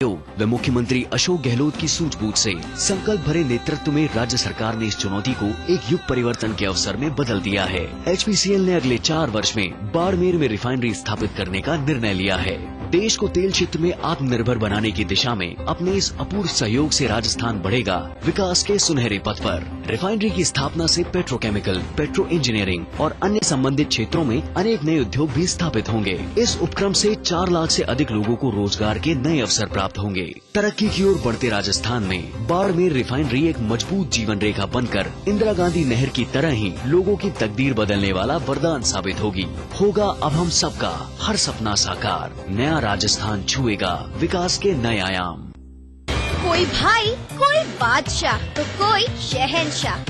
व मुख्यमंत्री अशोक गहलोत की सूझबूझ से संकल्प भरे नेतृत्व में राज्य सरकार ने इस चुनौती को एक युग परिवर्तन के अवसर में बदल दिया है। HPCL ने अगले 4 वर्ष में बाड़मेर में रिफाइनरी स्थापित करने का निर्णय लिया है। देश को तेल क्षेत्र में आत्मनिर्भर बनाने की दिशा में अपने इस अपूर्व सहयोग से राजस्थान बढ़ेगा विकास के सुनहरे पथ पर। रिफाइनरी की स्थापना से पेट्रोकेमिकल, पेट्रो इंजीनियरिंग और अन्य संबंधित क्षेत्रों में अनेक नए उद्योग भी स्थापित होंगे। इस उपक्रम से 4 लाख से अधिक लोगों को रोजगार के नए अवसर प्राप्त होंगे। तरक्की की ओर बढ़ते राजस्थान में बाड़मेर रिफाइनरी एक मजबूत जीवन रेखा बनकर इंदिरा गांधी नहर की तरह ही लोगों की तकदीर बदलने वाला वरदान साबित होगी। होगा अब हम सबका हर सपना साकार, नया राजस्थान छुएगा विकास के नए आयाम। कोई भाई, कोई बादशाह तो कोई शहंशाह,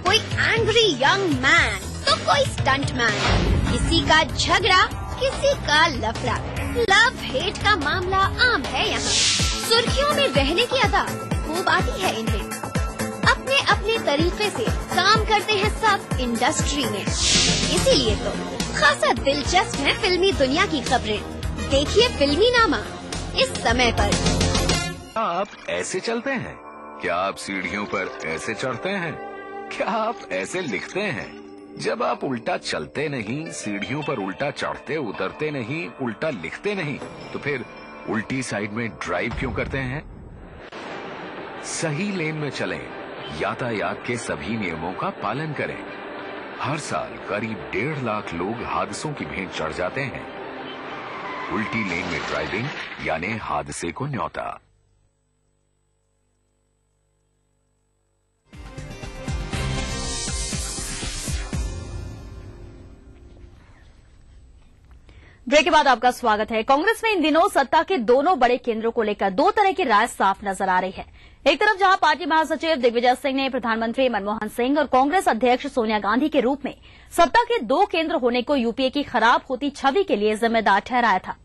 कोई एंग्री यंग मैन तो कोई स्टंट मैन। किसी का झगड़ा, किसी का लफड़ा, लव हेट का मामला आम है यहाँ। सुर्खियों में रहने की अदा खूब आती है इन्हें। अपने अपने तरीके से काम करते हैं सब इंडस्ट्री में। इसीलिए तो खासा दिलचस्प है फिल्मी दुनिया की खबरें। देखिए फिल्मी नामा इस समय पर। आप ऐसे चलते हैं? क्या आप सीढ़ियों पर ऐसे चढ़ते हैं? क्या आप ऐसे लिखते हैं? जब आप उल्टा चलते नहीं, सीढ़ियों पर उल्टा चढ़ते उतरते नहीं, उल्टा लिखते नहीं, तो फिर उल्टी साइड में ड्राइव क्यों करते हैं? सही लेन में चलें, यातायात के सभी नियमों का पालन करें। हर साल करीब 1.5 लाख लोग हादसों की भेंट चढ़ जाते हैं। उल्टी लेन में ड्राइविंग यानी हादसे को न्योता। ब्रेक के बाद आपका स्वागत है। कांग्रेस में इन दिनों सत्ता के दोनों बड़े केंद्रों को लेकर 2 तरह की राय साफ नजर आ रही है। एक तरफ जहां पार्टी महासचिव दिग्विजय सिंह ने प्रधानमंत्री मनमोहन सिंह और कांग्रेस अध्यक्ष सोनिया गांधी के रूप में सत्ता के 2 केंद्र होने को यूपीए की खराब होती छवि के लिए जिम्मेदार ठहराया था,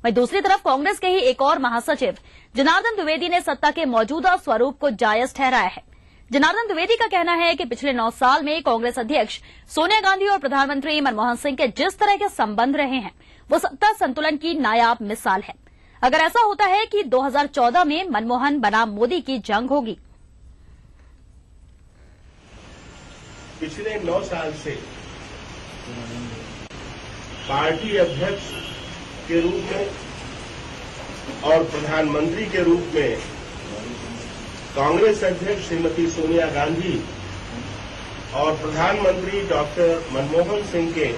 वहीं दूसरी तरफ कांग्रेस के ही एक और महासचिव जनार्दन द्विवेदी ने सत्ता के मौजूदा स्वरूप को जायज ठहराया है। जनार्दन द्विवेदी का कहना है कि पिछले 9 साल में कांग्रेस अध्यक्ष सोनिया गांधी और प्रधानमंत्री मनमोहन सिंह के जिस तरह के संबंध रहे हैं वो सत्ता संतुलन की नायाब मिसाल है। अगर ऐसा होता है कि 2014 में मनमोहन बनाम मोदी की जंग होगी। पिछले 9 साल से पार्टी अध्यक्ष के रूप में और प्रधानमंत्री के रूप में कांग्रेस अध्यक्ष श्रीमती सोनिया गांधी और प्रधानमंत्री डॉक्टर मनमोहन सिंह के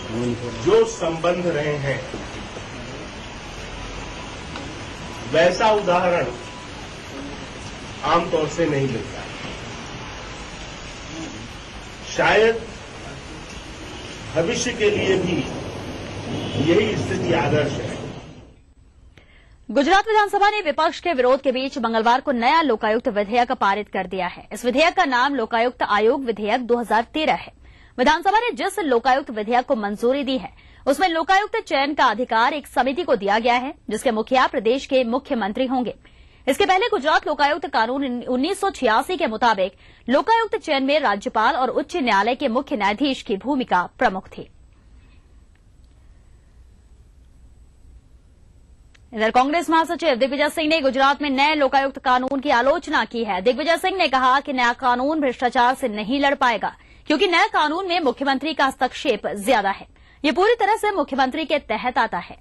जो संबंध रहे हैं, वैसा उदाहरण आमतौर से नहीं मिलता। शायद भविष्य के लिए भी यही स्थिति आदर्श है। गुजरात विधानसभा ने विपक्ष के विरोध के बीच मंगलवार को नया लोकायुक्त विधेयक पारित कर दिया है। इस विधेयक का नाम लोकायुक्त आयोग विधेयक 2013 है। विधानसभा ने जिस लोकायुक्त विधेयक को मंजूरी दी है उसमें लोकायुक्त चयन का अधिकार एक समिति को दिया गया है, जिसके मुखिया प्रदेश के मुख्यमंत्री होंगे। इसके पहले गुजरात लोकायुक्त कानून 1986 के मुताबिक लोकायुक्त चयन में राज्यपाल और उच्च न्यायालय के मुख्य न्यायाधीश की भूमिका प्रमुख थी। इधर कांग्रेस महासचिव दिग्विजय सिंह ने गुजरात में नए लोकायुक्त कानून की आलोचना की है। दिग्विजय सिंह ने कहा कि नया कानून भ्रष्टाचार से नहीं लड़ पाएगा, क्योंकि नए कानून में मुख्यमंत्री का हस्तक्षेप ज्यादा है। ये पूरी तरह से मुख्यमंत्री के तहत आता है।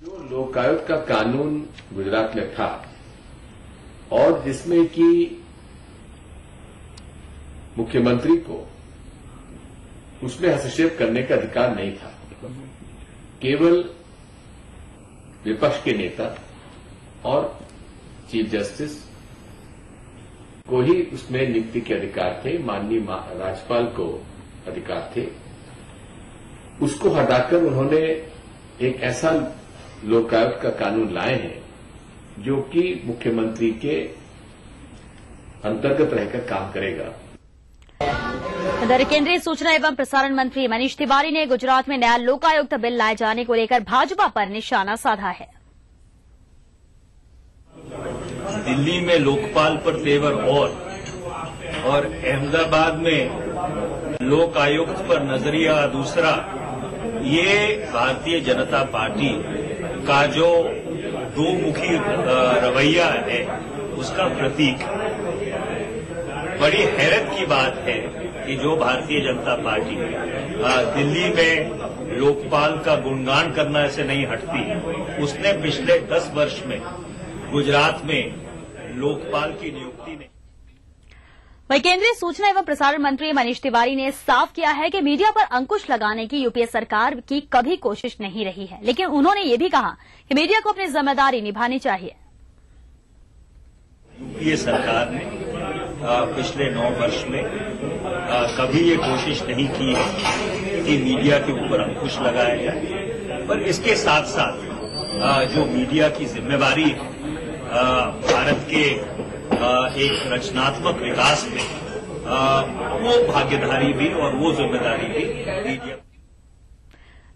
जो लोकायुक्त का कानून गुजरात में था और जिसमें कि मुख्यमंत्री को उसमें हस्तक्षेप करने का अधिकार नहीं था, केवल विपक्ष के नेता और चीफ जस्टिस को ही उसमें नियुक्ति के अधिकार थे, माननीय राज्यपाल को अधिकार थे। उसको हटाकर उन्होंने एक ऐसा लोकायुक्त का कानून लाए हैं जो कि मुख्यमंत्री के अंतर्गत रहकर काम करेगा। इधर केंद्रीय सूचना एवं प्रसारण मंत्री मनीष तिवारी ने गुजरात में नया लोकायुक्त बिल लाए जाने को लेकर भाजपा पर निशाना साधा है। दिल्ली में लोकपाल पर तेवर और अहमदाबाद में लोक आयुक्त पर नजरिया दूसरा, ये भारतीय जनता पार्टी का जो दो मुखी रवैया है उसका प्रतीक है। बड़ी हैरत की बात है कि जो भारतीय जनता पार्टी दिल्ली में लोकपाल का गुणगान करना से नहीं हटती, उसने पिछले 10 वर्ष में गुजरात में लोकपाल की नियुक्ति नहीं। वहीं केंद्रीय सूचना एवं प्रसारण मंत्री मनीष तिवारी ने साफ किया है कि मीडिया पर अंकुश लगाने की यूपीए सरकार की कभी कोशिश नहीं रही है, लेकिन उन्होंने ये भी कहा कि मीडिया को अपनी जिम्मेदारी निभानी चाहिए। यूपीए सरकार ने पिछले 9 वर्ष में कभी ये कोशिश नहीं की है कि मीडिया के ऊपर अंकुश लगाया जाए, पर इसके साथ साथ जो मीडिया की जिम्मेवारी है भारत के एक रचनात्मक विकास में, वो भागीदारी भी और वो जिम्मेदारी भी मीडिया।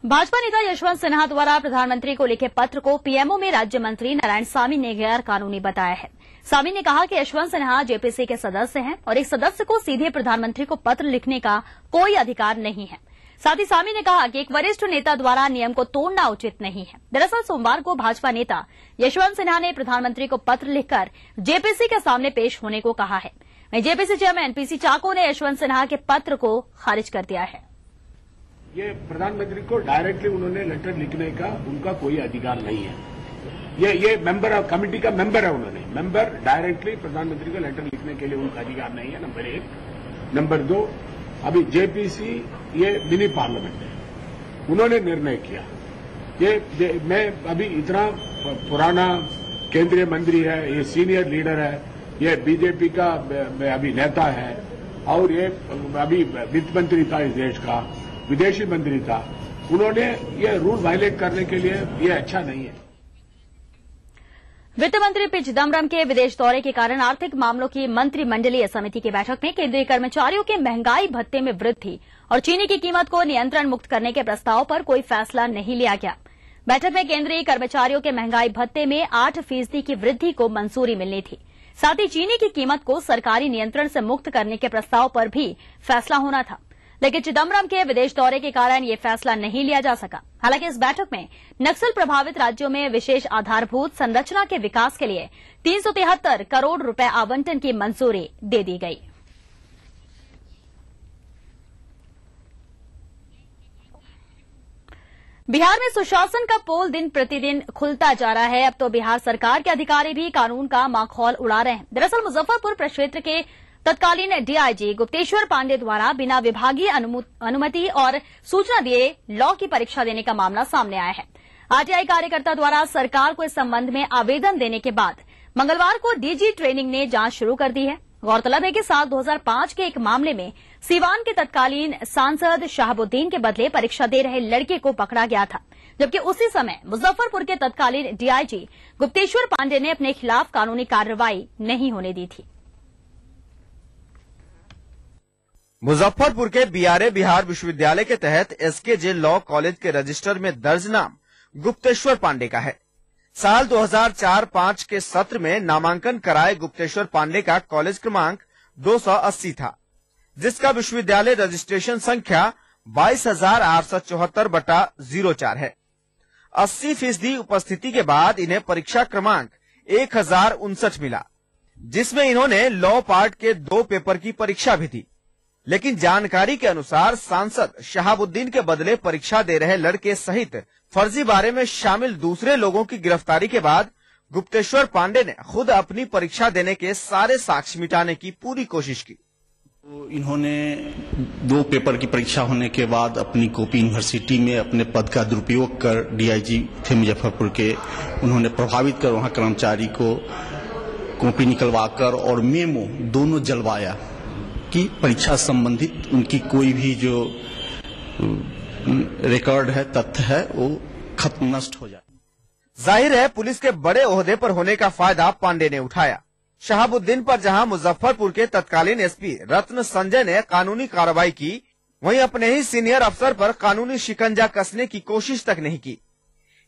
भाजपा नेता यशवंत सिन्हा द्वारा प्रधानमंत्री को लिखे पत्र को पीएमओ में राज्य मंत्री नारायण सामी ने गैर कानूनी बताया है। सामी ने कहा कि यशवंत सिन्हा जेपीसी के सदस्य हैं और एक सदस्य को सीधे प्रधानमंत्री को पत्र लिखने का कोई अधिकार नहीं है। साथ ही सामी ने कहा कि एक वरिष्ठ नेता द्वारा नियम को तोड़ना उचित नहीं है। दरअसल सोमवार को भाजपा नेता यशवंत सिन्हा ने प्रधानमंत्री को पत्र लिखकर जेपीसी के सामने पेश होने को कहा है। वहीं जेपीसी चेयरमैन पीसी चाको ने यशवंत सिन्हा के पत्र को खारिज कर दिया है। ये प्रधानमंत्री को डायरेक्टली उन्होंने लेटर लिखने का उनका कोई अधिकार नहीं है। ये मेंबर कमेटी का मेंबर है, उन्होंने मेंबर डायरेक्टली प्रधानमंत्री को लेटर लिखने के लिए उनका अधिकार नहीं है, नंबर 1। नंबर 2, अभी जेपीसी ये मिनी पार्लियामेंट है, उन्होंने निर्णय किया। मैं अभी इतना पुराना केंद्रीय मंत्री है, ये सीनियर लीडर है, ये बीजेपी का अभी नेता है और ये अभी वित्त मंत्री था इस देश का, विदेशी मंत्री था, उन्होंने ये रूल वायलेट करने के लिए ये अच्छा नहीं है। वित्त मंत्री पी चिदम्बरम के विदेश दौरे के कारण आर्थिक मामलों की मंत्रिमंडलीय समिति की बैठक में केंद्रीय कर्मचारियों के महंगाई भत्ते में वृद्धि और चीनी की कीमत को नियंत्रण मुक्त करने के प्रस्ताव पर कोई फैसला नहीं लिया गया। बैठक में केंद्रीय कर्मचारियों के महंगाई भत्ते में 8% की वृद्धि को मंजूरी मिलनी थी। साथ ही चीनी की कीमत को सरकारी नियंत्रण से मुक्त करने के प्रस्ताव पर भी फैसला होना था, लेकिन चिदम्बरम के विदेश दौरे के कारण ये फैसला नहीं लिया जा सका। हालांकि इस बैठक में नक्सल प्रभावित राज्यों में विशेष आधारभूत संरचना के विकास के लिए 373 करोड़ रुपए आवंटन की मंजूरी दे दी गई। बिहार में सुशासन का पोल दिन प्रतिदिन खुलता जा रहा है। अब तो बिहार सरकार के अधिकारी भी कानून का माखौल उड़ा रहे हैं। दरअसल मुजफ्फरपुर प्रक्षेत्र के तत्कालीन डीआईजी गुप्तेश्वर पांडे द्वारा बिना विभागीय अनुमति और सूचना दिए लॉ की परीक्षा देने का मामला सामने आया है। आरटीआई कार्यकर्ता द्वारा सरकार को इस संबंध में आवेदन देने के बाद मंगलवार को डीजी ट्रेनिंग ने जांच शुरू कर दी है। गौरतलब है कि साल 2005 के एक मामले में सीवान के तत्कालीन सांसद शहाबुद्दीन के बदले परीक्षा दे रहे लड़के को पकड़ा गया था, जबकि उसी समय मुजफ्फरपुर के तत्कालीन डीआईजी गुप्तेश्वर पांडे ने अपने खिलाफ कानूनी कार्रवाई नहीं होने दी थी। मुजफ्फरपुर के बीआरए बिहार विश्वविद्यालय के तहत एसकेजे लॉ कॉलेज के रजिस्टर में दर्ज नाम गुप्तेश्वर पांडे का है। साल 2004-05 के सत्र में नामांकन कराए गुप्तेश्वर पांडे का कॉलेज क्रमांक 280 था, जिसका विश्वविद्यालय रजिस्ट्रेशन संख्या 22,874/04 है। 80% उपस्थिति के बाद इन्हें परीक्षा क्रमांक 1059 मिला, जिसमें इन्होंने लॉ पार्ट के 2 पेपर की परीक्षा भी दी। लेकिन जानकारी के अनुसार सांसद शहाबुद्दीन के बदले परीक्षा दे रहे लड़के सहित फर्जीवाड़े में शामिल दूसरे लोगों की गिरफ्तारी के बाद गुप्तेश्वर पांडे ने खुद अपनी परीक्षा देने के सारे साक्ष्य मिटाने की पूरी कोशिश की। तो इन्होंने 2 पेपर की परीक्षा होने के बाद अपनी कॉपी यूनिवर्सिटी में अपने पद का दुरुपयोग कर, डीआईजी थे मुजफ्फरपुर के, उन्होंने प्रभावित कर वहां कर्मचारी को कॉपी निकलवाकर और मेमो दोनों जलवाया कि परीक्षा संबंधित उनकी कोई भी जो रिकॉर्ड है, तथ्य है, वो खत्म नष्ट हो जाए। जाहिर है पुलिस के बड़े ओहदे पर होने का फायदा पांडे ने उठाया। शहाबुद्दीन पर जहां मुजफ्फरपुर के तत्कालीन एसपी रत्न संजय ने कानूनी कार्रवाई की, वहीं अपने ही सीनियर अफसर पर कानूनी शिकंजा कसने की कोशिश तक नहीं की।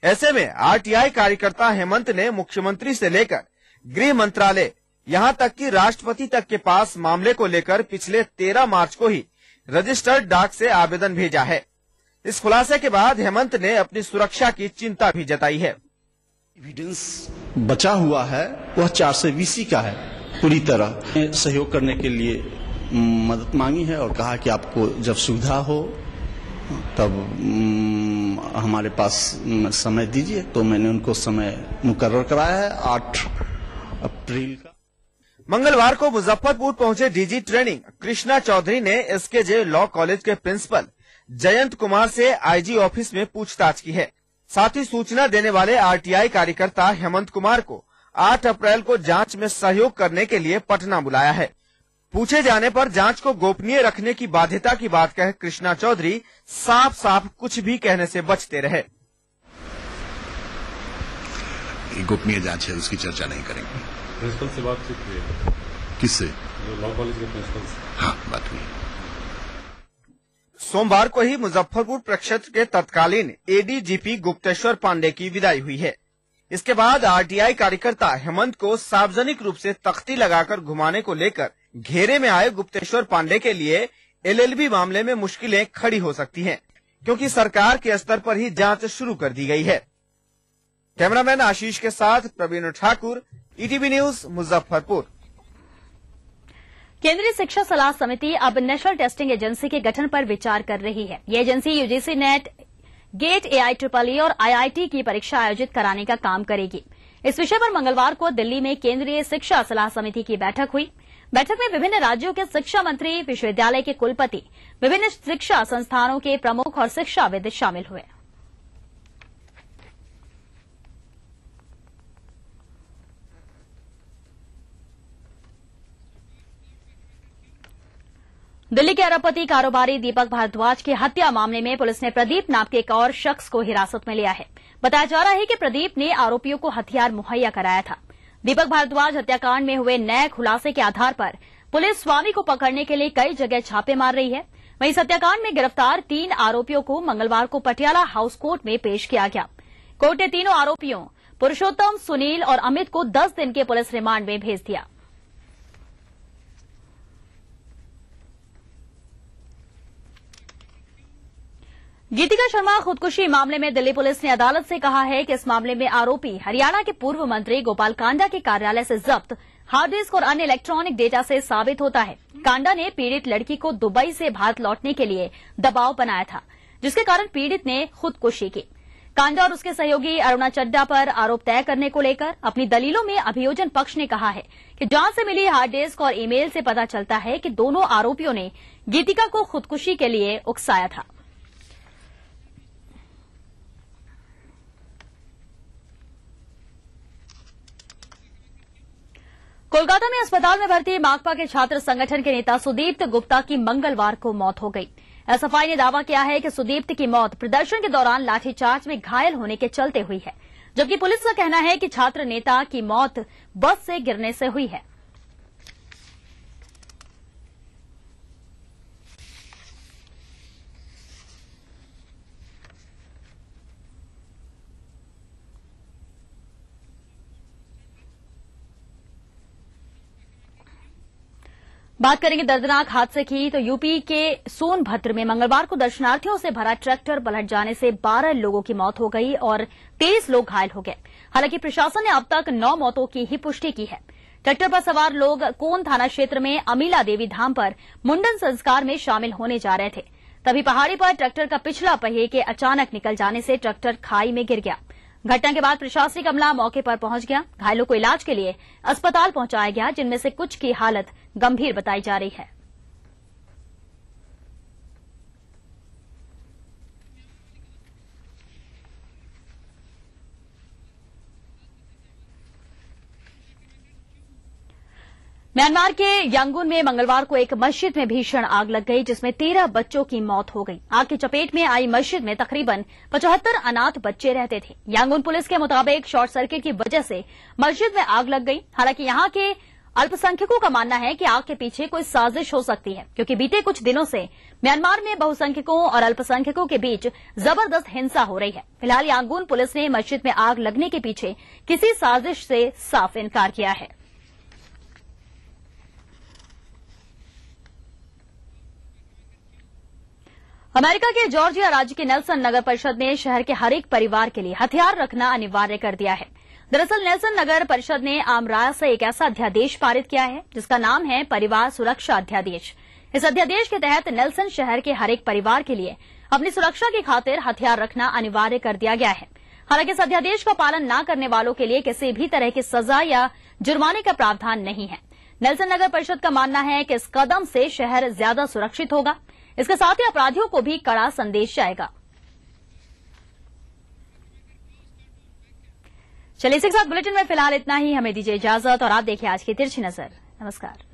ऐसे में आरटीआई कार्यकर्ता हेमंत ने मुख्यमंत्री से लेकर गृह मंत्रालय, यहां तक कि राष्ट्रपति तक के पास मामले को लेकर पिछले 13 मार्च को ही रजिस्टर्ड डाक से आवेदन भेजा है। इस खुलासे के बाद हेमंत ने अपनी सुरक्षा की चिंता भी जताई है। एविडेंस बचा हुआ है वह 420 का है। पूरी तरह सहयोग करने के लिए मदद मांगी है और कहा कि आपको जब सुविधा हो तब हमारे पास समय दीजिए, तो मैंने उनको समय मुकर्रर कराया है 8 अप्रैल का। मंगलवार को मुजफ्फरपुर पहुंचे डीजी ट्रेनिंग कृष्णा चौधरी ने एसकेजे लॉ कॉलेज के प्रिंसिपल जयंत कुमार से आईजी ऑफिस में पूछताछ की है। साथ ही सूचना देने वाले आरटीआई कार्यकर्ता हेमंत कुमार को 8 अप्रैल को जांच में सहयोग करने के लिए पटना बुलाया है। पूछे जाने पर जांच को गोपनीय रखने की बाध्यता की बात कह कृष्णा चौधरी साफ साफ कुछ भी कहने से बचते रहे। गोपनीय जांच है, उसकी चर्चा नहीं करेंगे। प्रिंसिपल से बातचीत हुई है? किससे? लॉ कॉलेज के प्रिंसिपल से। हाँ, बात हुई। सोमवार को ही मुजफ्फरपुर प्रक्षेत्र के तत्कालीन एडीजीपी गुप्तेश्वर पांडे की विदाई हुई है। इसके बाद आरटीआई कार्यकर्ता हेमंत को सार्वजनिक रूप से तख्ती लगाकर घुमाने को लेकर घेरे में आए गुप्तेश्वर पांडे के लिए एलएलबी मामले में मुश्किलें खड़ी हो सकती हैं, क्योंकि सरकार के स्तर पर ही जांच शुरू कर दी गई है। कैमरामैन आशीष के साथ प्रवीण ठाकुर, ईटीवी न्यूज, मुजफ्फरपुर। केंद्रीय शिक्षा सलाह समिति अब नेशनल टेस्टिंग एजेंसी के गठन पर विचार कर रही है। ये agency UGC NET, GATE, AIEEE और IIT की परीक्षा आयोजित कराने का काम करेगी। इस विषय पर मंगलवार को दिल्ली में केंद्रीय शिक्षा सलाह समिति की बैठक हुई। बैठक में विभिन्न राज्यों के शिक्षा मंत्री, विश्वविद्यालय के कुलपति, विभिन्न शिक्षा संस्थानों के प्रमुख और शिक्षाविद शामिल हुए। दिल्ली के अरबपति कारोबारी दीपक भारद्वाज की हत्या मामले में पुलिस ने प्रदीप नाम के एक और शख्स को हिरासत में लिया है। बताया जा रहा है कि प्रदीप ने आरोपियों को हथियार मुहैया कराया था। दीपक भारद्वाज हत्याकांड में हुए नए खुलासे के आधार पर पुलिस स्वामी को पकड़ने के लिए कई जगह छापे मार रही है। वहीं इस हत्याकांड में गिरफ्तार 3 आरोपियों को मंगलवार को पटियाला हाउस कोर्ट में पेश किया गया। कोर्ट ने तीनों आरोपियों पुरुषोत्तम, सुनील और अमित को 10 दिन के पुलिस रिमांड में भेज दिया। गीतिका शर्मा खुदकुशी मामले में दिल्ली पुलिस ने अदालत से कहा है कि इस मामले में आरोपी हरियाणा के पूर्व मंत्री गोपाल कांडा के कार्यालय से जब्त हार्ड डिस्क और अन्य इलेक्ट्रॉनिक डेटा से साबित होता है। कांडा ने पीड़ित लड़की को दुबई से भारत लौटने के लिए दबाव बनाया था, जिसके कारण पीड़ित ने खुदकुशी की। कांडा और उसके सहयोगी अरुणा चड्डा पर आरोप तय करने को लेकर अपनी दलीलों में अभियोजन पक्ष ने कहा है कि जांच से मिली हार्ड डिस्क और ईमेल से पता चलता है कि दोनों आरोपियों ने गीतिका को खुदकुशी के लिए उकसाया था। कोलकाता में अस्पताल में भर्ती माकपा के छात्र संगठन के नेता सुदीप्त गुप्ता की मंगलवार को मौत हो गई। एसएफआई ने दावा किया है कि सुदीप्त की मौत प्रदर्शन के दौरान लाठीचार्ज में घायल होने के चलते हुई है, जबकि पुलिस का कहना है कि छात्र नेता की मौत बस से गिरने से हुई है। बात करेंगे दर्दनाक हादसे की, तो यूपी के सोनभद्र में मंगलवार को दर्शनार्थियों से भरा ट्रैक्टर पलट जाने से 12 लोगों की मौत हो गई और 23 लोग घायल हो गए। हालांकि प्रशासन ने अब तक 9 मौतों की ही पुष्टि की है। ट्रैक्टर पर सवार लोग कोन थाना क्षेत्र में अमीला देवी धाम पर मुंडन संस्कार में शामिल होने जा रहे थे। तभी पहाड़ी पर ट्रैक्टर का पिछला पहिए के अचानक निकल जाने से ट्रैक्टर खाई में गिर गया। घटना के बाद प्रशासनिक अमला मौके पर पहुंच गया। घायलों को इलाज के लिए अस्पताल पहुंचाया गया, जिनमें से कुछ की हालत गंभीर बताई जा रही है। म्यांमार के यांगून में मंगलवार को एक मस्जिद में भीषण आग लग गई, जिसमें 13 बच्चों की मौत हो गई। आग की चपेट में आई मस्जिद में तकरीबन 75 अनाथ बच्चे रहते थे। यांगून पुलिस के मुताबिक शॉर्ट सर्किट की वजह से मस्जिद में आग लग गई। हालांकि यहां के अल्पसंख्यकों का मानना है कि आग के पीछे कोई साजिश हो सकती है, क्योंकि बीते कुछ दिनों से म्यांमार में बहुसंख्यकों और अल्पसंख्यकों के बीच जबरदस्त हिंसा हो रही है। फिलहाल यांगून पुलिस ने मस्जिद में आग लगने के पीछे किसी साजिश से साफ इनकार किया है। अमेरिका के जॉर्जिया राज्य के नेल्सन नगर परिषद ने शहर के हर एक परिवार के लिए हथियार रखना अनिवार्य कर दिया है। दरअसल नेल्सन नगर परिषद ने आम राय से एक ऐसा अध्यादेश पारित किया है जिसका नाम है परिवार सुरक्षा अध्यादेश। इस अध्यादेश के तहत नेल्सन शहर के हर एक परिवार के लिए अपनी सुरक्षा की खातिर हथियार रखना अनिवार्य कर दिया गया है। हालांकि इस अध्यादेश का पालन न करने वालों के लिए किसी भी तरह की सजा या जुर्माने का प्रावधान नहीं है। नेल्सन नगर परिषद का मानना है कि इस कदम से शहर ज्यादा सुरक्षित होगा। इसके साथ ही अपराधियों को भी कड़ा संदेश जाएगा। चलिए इसी के साथ बुलेटिन में फिलहाल इतना ही। हमें दीजिए इजाजत और आप देखिए आज की तिरछी नजर। नमस्कार।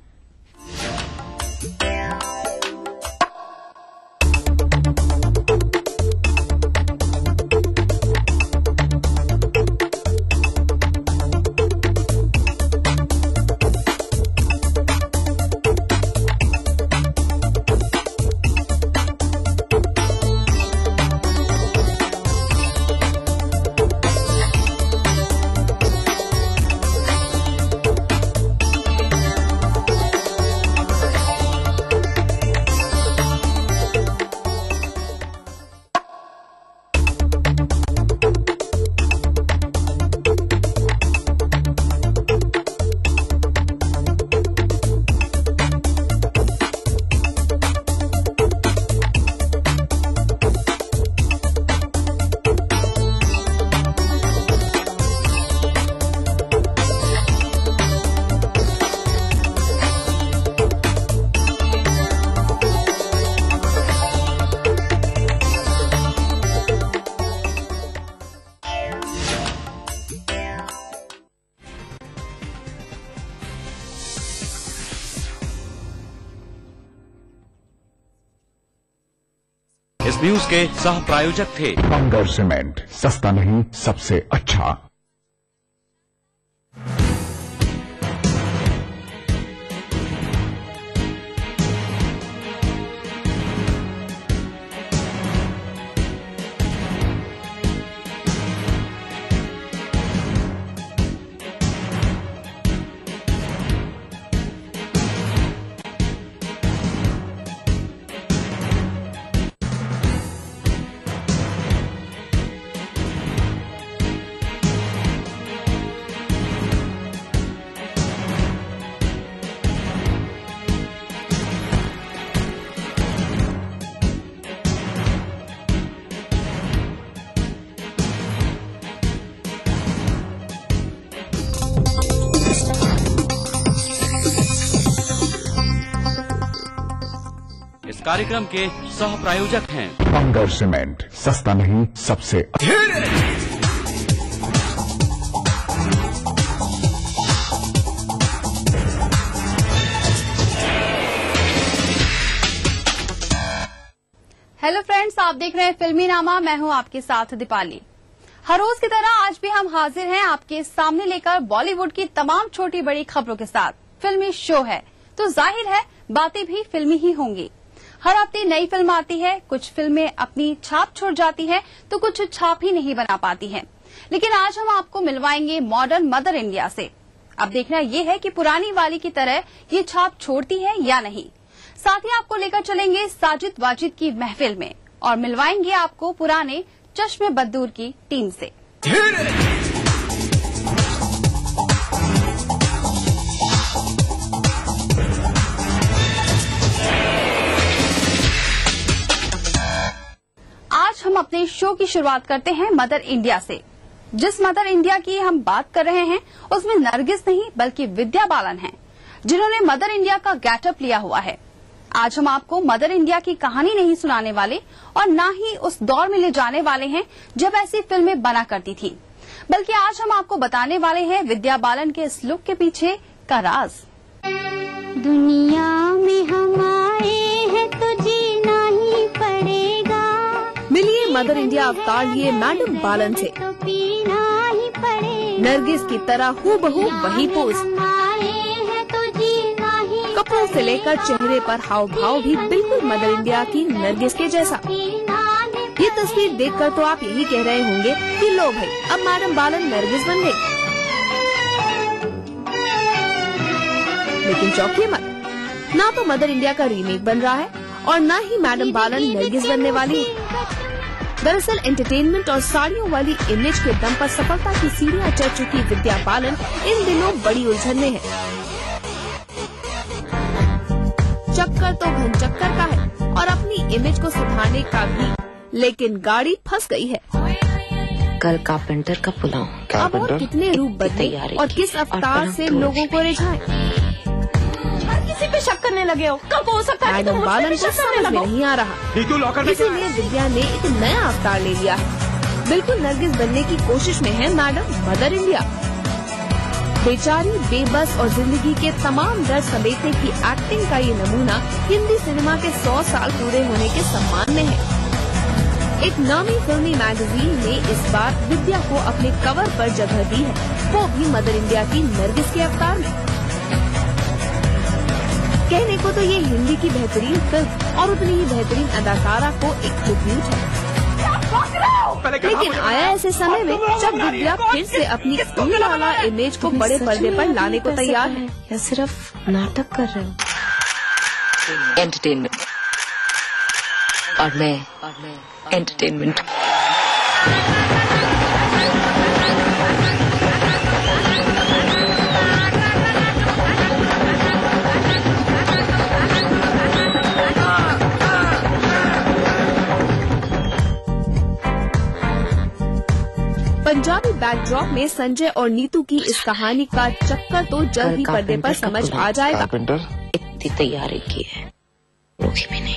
इस न्यूज के सह प्रायोजक थे बंगर सीमेंट, सस्ता नहीं सबसे अच्छा। कार्यक्रम के सह प्रायोजक हैं बंगर सीमेंट, सस्ता नहीं सबसे हेलो फ्रेंड्स, आप देख रहे हैं फिल्मी नामा। मैं हूं आपके साथ दीपाली। हर रोज की तरह आज भी हम हाजिर हैं आपके सामने लेकर बॉलीवुड की तमाम छोटी बड़ी खबरों के साथ। फिल्मी शो है तो जाहिर है बातें भी फिल्मी ही होंगी। हर हफ्ते नई फिल्म आती है, कुछ फिल्में अपनी छाप छोड़ जाती है तो कुछ छाप ही नहीं बना पाती हैं। लेकिन आज हम आपको मिलवाएंगे मॉडर्न मदर इंडिया से। अब देखना ये है कि पुरानी वाली की तरह ये छाप छोड़ती है या नहीं। साथ ही आपको लेकर चलेंगे साजिद वाजिद की महफिल में और मिलवाएंगे आपको पुराने चश्मे बद्दूर की टीम से। आज हम अपने शो की शुरुआत करते हैं मदर इंडिया से। जिस मदर इंडिया की हम बात कर रहे हैं उसमें नरगिस नहीं बल्कि विद्या बालन हैं, जिन्होंने मदर इंडिया का गेटअप लिया हुआ है। आज हम आपको मदर इंडिया की कहानी नहीं सुनाने वाले और न ही उस दौर में ले जाने वाले हैं जब ऐसी फिल्में बना करती थी, बल्कि आज हम आपको बताने वाले हैं विद्या बालन के इस लुक के पीछे का राज। दुनिया में हम आए हैं तो जीना ही पड़ेगा। मिलिए मदर इंडिया अवतार लिए मैडम बालन से। तो पीना ही पड़ेगा। नरगिस की तरह हूबहू वही पोज, कपड़ों से लेकर चेहरे पर हाव भाव भी बिल्कुल मदर इंडिया की नरगिस के जैसा। ये तस्वीर देखकर तो आप यही कह रहे होंगे कि लो भाई, अब मैडम बालन नरगिस बन गई। लेकिन चौंकिए मत, ना तो मदर इंडिया का रीमेक बन रहा है और ना ही मैडम बालन नरगिस बनने वाली है। दरअसल एंटरटेनमेंट और साड़ियों वाली इमेज के दम पर सफलता की सीढ़ियां चढ़ चुकी विद्या बालन इन दिनों बड़ी उलझन में है। चक्कर तो घन चक्कर का है और अपनी इमेज को सुधारने का भी, लेकिन गाड़ी फंस गई है। कल कारपेंटर का पुलाव, अब और कितने रूप बदले और किस अवतार से लोगों को रिझाएं? किसी पे शक करने लगे हो, कब हो सकता है कि तुम मुझ पे भी शक करने लगो? नहीं आ रहा, इसीलिए विद्या ने एक नया अवतार ले लिया है। बिल्कुल नरगिस बनने की कोशिश में है मैडम मदर इंडिया। बेचारी, बेबस और जिंदगी के तमाम दर्द समेटने की एक्टिंग का ये नमूना हिंदी सिनेमा के 100 साल पूरे होने के सम्मान में है। एक नामी फिल्मी मैगजीन ने इस बार विद्या को अपने कवर पर जगह दी है, वो भी मदर इंडिया की नरगिस के अवतार में। कहने को तो ये हिंदी की बेहतरीन फिल्म और उतनी ही बेहतरीन अदाकारा को एक ट्रिब्यूट है, लेकिन आया ऐसे समय में जब विद्या फिर से अपनी उंगली वाला इमेज को बड़े पर्दे पर लाने को तैयार है। या सिर्फ नाटक कर रहे हो? एंटरटेनमेंट और मैं एंटरटेनमेंट। पंजाबी बैकड्रॉप में संजय और नीतू की इस कहानी का चक्कर तो जल्द ही पर्दे पर समझ आ जाएगा। इतनी तैयारी की है, भी नहीं।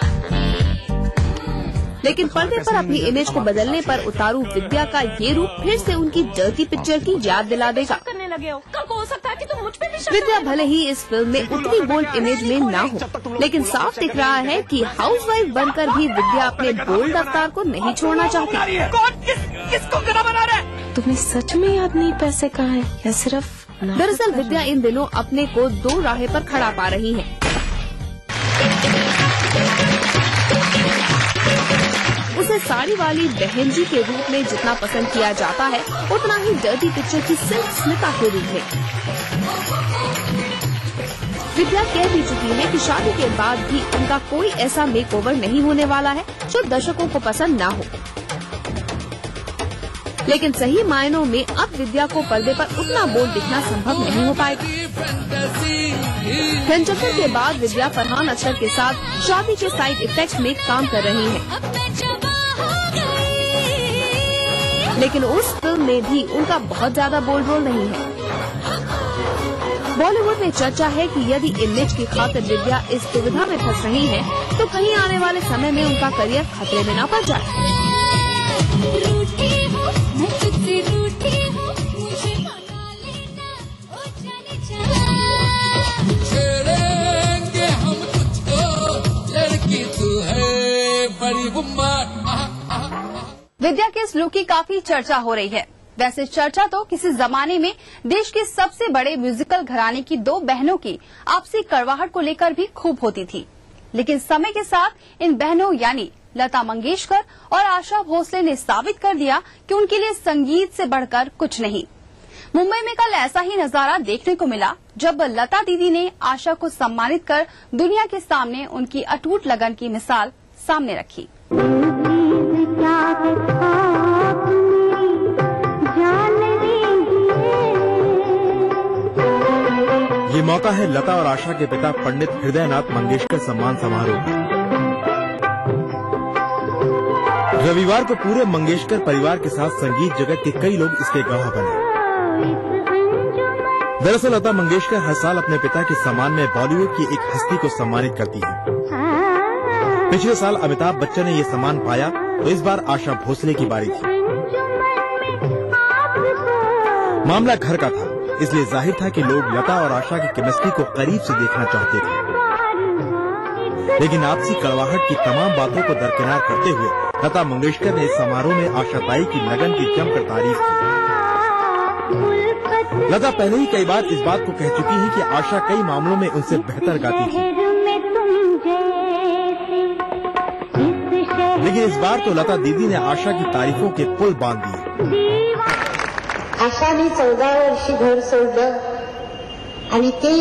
लेकिन पर्दे पर अपनी इमेज को बदलने पर उतारू विद्या का ये रूप फिर से उनकी डर्टी पिक्चर की याद दिला देगा। करने लगे हो, कब हो सकता है कि तुम मुझ पे भी शक? विद्या भले ही इस फिल्म में उतनी बोल्ड इमेज में ना हो, लेकिन साफ दिख रहा है कि हाउसवाइफ बनकर भी विद्या अपने बोल्ड अवतार को नहीं छोड़ना चाहती। किसको गधा बना रहा है? तुम्हें सच में याद नहीं पैसे कहाँ हैं या सिर्फ? दरअसल विद्या इन दिनों अपने को दो राहें पर खड़ा पा रही है। उसे साड़ी वाली बहन जी के रूप में जितना पसंद किया जाता है, उतना ही डर्टी पिक्चर की सिल्क स्मिता के रूप में। विद्या कह भी चुकी है कि शादी के बाद भी उनका कोई ऐसा मेकओवर नहीं होने वाला है जो दर्शकों को पसंद ना हो। लेकिन सही मायनों में अब विद्या को पर्दे पर उतना बोल्ड दिखना संभव नहीं हो पाएगा। घनचक्कर के बाद विद्या फरहान अख्तर के साथ शादी के साइड इफेक्ट में काम कर रही है, लेकिन उस फिल्म में भी उनका बहुत ज्यादा बोल्ड रोल नहीं है। बॉलीवुड में चर्चा है कि यदि इमेज की खातिर विद्या इस दुविधा में फंस रही है, तो कहीं आने वाले समय में उनका करियर खतरे में न पड़ जाए। विद्या के इस लुक की काफी चर्चा हो रही है। वैसे चर्चा तो किसी जमाने में देश के सबसे बड़े म्यूजिकल घराने की दो बहनों की आपसी कड़वाहट को लेकर भी खूब होती थी, लेकिन समय के साथ इन बहनों यानी लता मंगेशकर और आशा भोसले ने साबित कर दिया कि उनके लिए संगीत से बढ़कर कुछ नहीं। मुंबई में कल ऐसा ही नजारा देखने को मिला जब लता दीदी ने आशा को सम्मानित कर दुनिया के सामने उनकी अटूट लगन की मिसाल सामने रखी। ये मौका है लता और आशा के पिता पंडित हृदयनाथ मंगेशकर सम्मान समारोह। रविवार को पूरे मंगेशकर परिवार के साथ संगीत जगत के कई लोग इसके गवाह बने। दरअसल लता मंगेशकर हर साल अपने पिता के सम्मान में बॉलीवुड की एक हस्ती को सम्मानित करती है। पिछले साल अमिताभ बच्चन ने ये सम्मान पाया, तो इस बार आशा भोसले की बारी थी। मामला घर का था, इसलिए जाहिर था कि लोग लता और आशा की केमिस्ट्री को करीब से देखना चाहते थे। लेकिन आपसी कड़वाहट की तमाम बातों को दरकिनार करते हुए लता मंगेशकर ने इस समारोह में आशा ताई की लगन की जमकर तारीफ की। लता पहले ही कई बार इस बात को कह चुकी है कि आशा कई मामलों में उनसे बेहतर गाती थी, लेकिन इस बार तो लता दीदी ने आशा की तारीफों के पुल बांध दिए। आशाने 14 वर्षी घर सोडलं आणि ते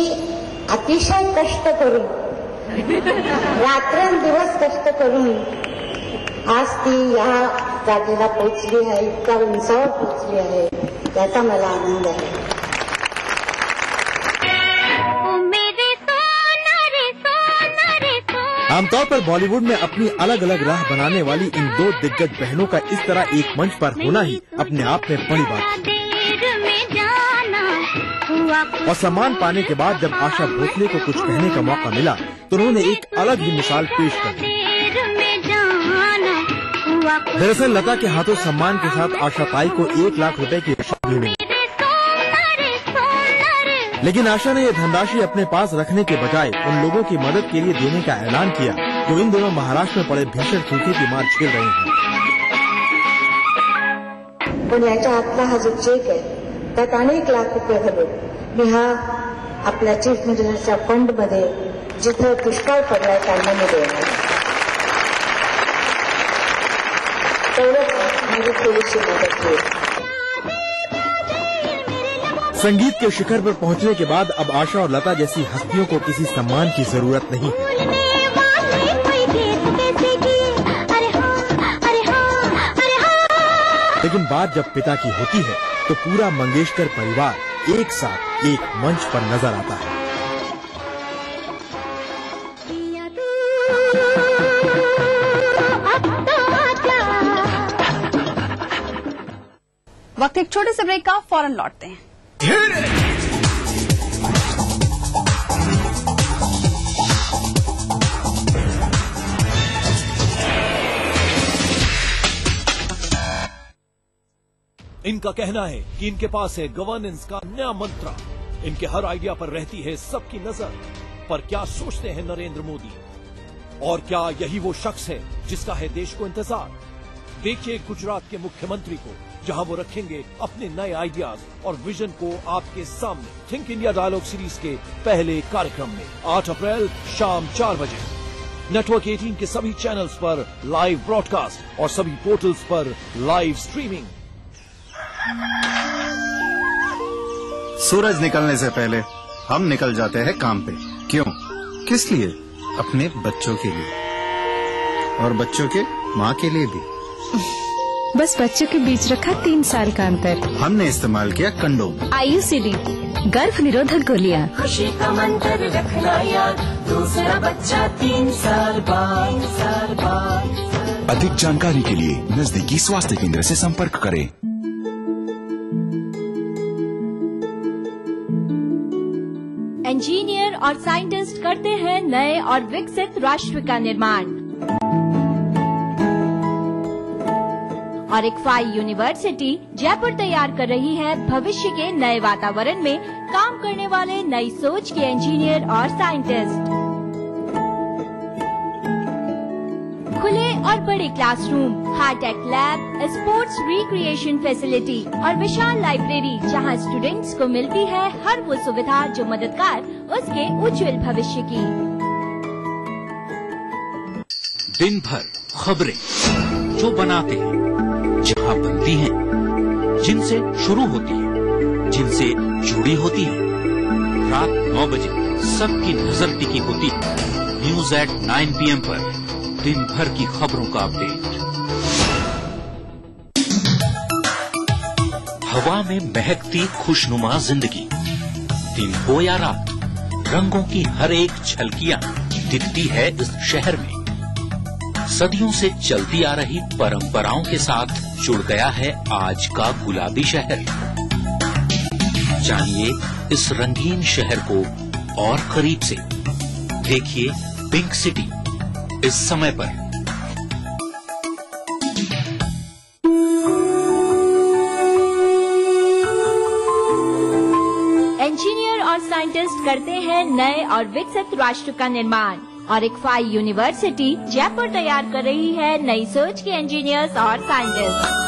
अतिशय कष्ट करून रात्रंदिवस कष्ट करून आज ती या जागेला पोचली आहे, इतक्या उंचावर पोचली आहे, याचा मला आनंद आहे. आमतौर पर बॉलीवुड में अपनी अलग अलग राह बनाने वाली इन दो दिग्गज बहनों का इस तरह एक मंच पर होना ही अपने आप में बड़ी बात है. और सम्मान पाने के बाद जब आशा भोसले को कुछ कहने का मौका मिला तो उन्होंने एक अलग ही मिसाल पेश कर दी. दरअसल लता के हाथों सम्मान के साथ आशा ताई को 1 लाख रुपए की राशि भी मिली. लेकिन आशा ने यह धनराशि अपने पास रखने के बजाय उन लोगों की मदद के लिए देने का ऐलान किया जो इन दिनों महाराष्ट्र में पड़े भीषण सूखे की मार झेल रहे हैं. पण याच्या आतला हा जो चेक आहे त्यात अनेक लाख रुपये घालून मी हा आपल्या चीफ मिनिस्टरच्या फंड मध्ये जिथे दुष्काळ पडलाय त्यांना मी देणार. तेवढंच माझी थोडीशी मदत होईल. संगीत के शिखर पर पहुंचने के बाद अब आशा और लता जैसी हस्तियों को किसी सम्मान की जरूरत नहीं है. लेकिन बात जब पिता की होती है तो पूरा मंगेशकर परिवार एक साथ एक मंच पर नजर आता है. वक्त एक छोटे से ब्रेक का, फौरन लौटते हैं. इनका कहना है कि इनके पास है गवर्नेंस का नया मंत्र. इनके हर आइडिया पर रहती है सबकी नजर. पर क्या सोचते हैं नरेंद्र मोदी? और क्या यही वो शख्स है जिसका है देश को इंतजार? देखिए गुजरात के मुख्यमंत्री को, जहां वो रखेंगे अपने नए आइडियाज और विजन को आपके सामने. थिंक इंडिया डायलॉग सीरीज के पहले कार्यक्रम में 8 अप्रैल शाम 4 बजे नेटवर्क 18 के सभी चैनल्स पर लाइव ब्रॉडकास्ट और सभी पोर्टल्स पर लाइव स्ट्रीमिंग. सूरज निकलने से पहले हम निकल जाते हैं काम पे. क्यों? किस लिए? अपने बच्चों के लिए और बच्चों के माँ के लिए भी. बस बच्चों के बीच रखा 3 साल का अंतर. हमने इस्तेमाल किया कंडोम. IUCD गर्भ निरोधक गोलियां. खुशी का मंत्र रखना याद, दूसरा बच्चा 3 साल बाद. अधिक जानकारी के लिए नजदीकी स्वास्थ्य केंद्र से संपर्क करें. इंजीनियर और साइंटिस्ट करते हैं नए और विकसित राष्ट्र का निर्माण. और इक्फाई यूनिवर्सिटी जयपुर तैयार कर रही है भविष्य के नए वातावरण में काम करने वाले नई सोच के इंजीनियर और साइंटिस्ट. खुले और बड़े classroom, high tech lab, sports recreation facility और विशाल लाइब्रेरी, जहां स्टूडेंट्स को मिलती है हर वो सुविधा जो मददगार उसके उज्जवल भविष्य की. दिन भर खबरें जो बनाते हैं, जहां बनती हैं, जिनसे शुरू होती है, जिनसे जुड़ी होती है. रात 9 बजे सबकी नजर टिकी होती है न्यूज एट 9 PM पर. दिन भर की खबरों का अपडेट. हवा में महकती खुशनुमा जिंदगी. दिन हो या रात, रंगों की हर एक झलकियां दिखती है इस शहर में. सदियों से चलती आ रही परंपराओं के साथ जुड़ गया है आज का गुलाबी शहर. जानिए इस रंगीन शहर को और करीब से. देखिए पिंक सिटी इस समय पर. इंजीनियर और साइंटिस्ट करते हैं नए और विकसित राष्ट्र का निर्माण. और इक्फाई यूनिवर्सिटी जयपुर तैयार कर रही है नई सोच के इंजीनियर्स और साइंटिस्ट.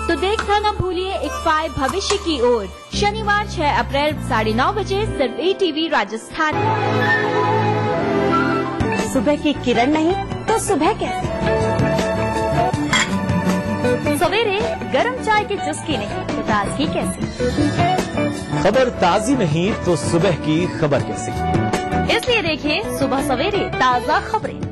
तो देखना न भूलिए इक्फाई भविष्य की ओर. शनिवार 6 अप्रैल 9:30 बजे सिर्फ ETV राजस्थान. सुबह की किरण नहीं तो सुबह कैसे? सवेरे गरम चाय की चुस्की नहीं तो ताजगी कैसे? खबर ताजी नहीं तो सुबह की खबर कैसी। इसलिए देखिए सुबह सवेरे ताजा खबरें।